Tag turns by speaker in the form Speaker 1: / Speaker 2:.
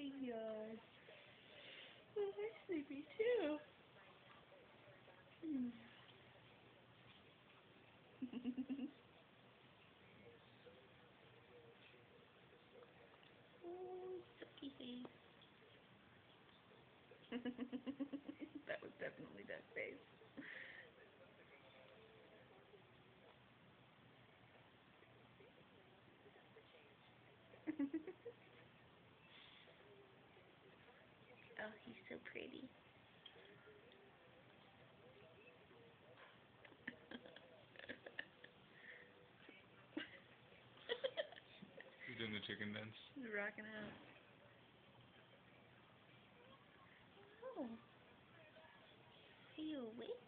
Speaker 1: my god. Oh, I'm sleepy too. Hmm. Oh, sucky face. That was definitely that face. Oh, he's so pretty.
Speaker 2: He's doing the chicken dance.
Speaker 1: He's rocking out. Oh. Are you awake?